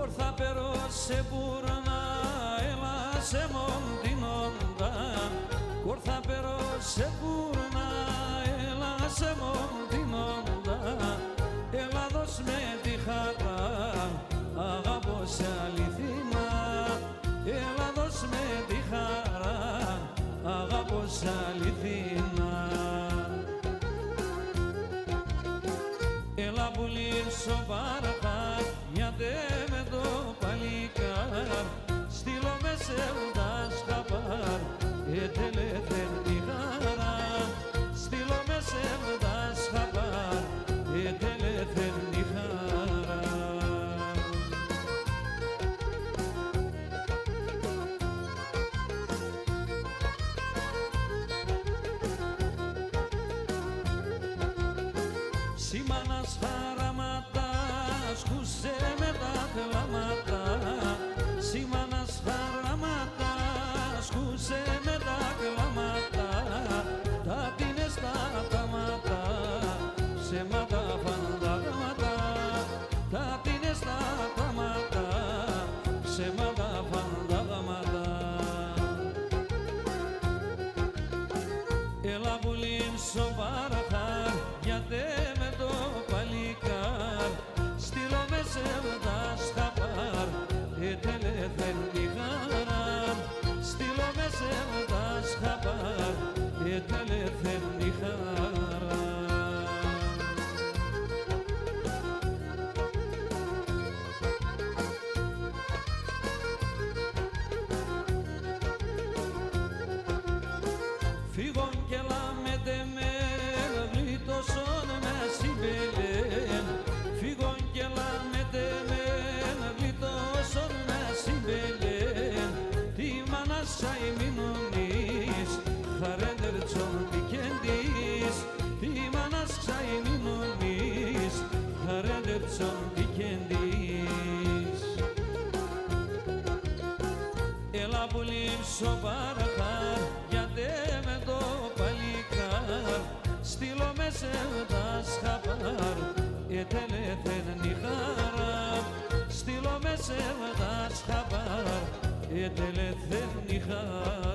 Ορθά περώ σε μπουρνά, έλα σε μοντινόντα. Ορθά περώ σε μπουρνά, έλα σε μοντινόντα. Έλα δώσ' με τη χαρά, αγαπώ σε αληθινά. Έλα δώσ' με τη χαρά, αγαπώ σε αληθινά. Έλα πουλήσω παραχά, γιατί με το παλικάρ. Στείλω με σέρτας χαπάρ, ετελεθεν τη χαρά. Στείλω με σέρτας χαπάρ, ετελεθεν τη χαρά. Σήμανας χαράματα, σκούσε με τα κλάματα. Σήμανας χαράματα, σκούσε με τα κλάματα. Τα τίνες τα τάματα, ψέματα φαντάγματα. Τα τίνες τα τάματα, ψέματα φαντάγματα. Έλα πουλήσω παραχάρ, γιατί με το παλικάρ. Στείλω με σέρτας χαπάρ, ετελεθεν τη χαρά. Στείλω με σέρτας χαπάρ, ετελεθεν τη χαρά. Φύγον κι έλα με τεμέν, γλίτωσον με συμπελέν. Φύγον κι έλα με τεμέν, γλίτωσον με συμπελέν. Τι μάνας ξαϊμίνονης, χαρέντερτσον δικέντης. Τι μάνας ξαϊμίνονης, χαρέντερτσον δικέντης. Έλα πουλήσω παραχάρ, γιατί με το παλικάρ. Στείλω με σέρτας χαπάρ, ετελεθεν τη χαρά. Στείλω με σέρτας χαπάρ, ετελεθεν τη χαρά.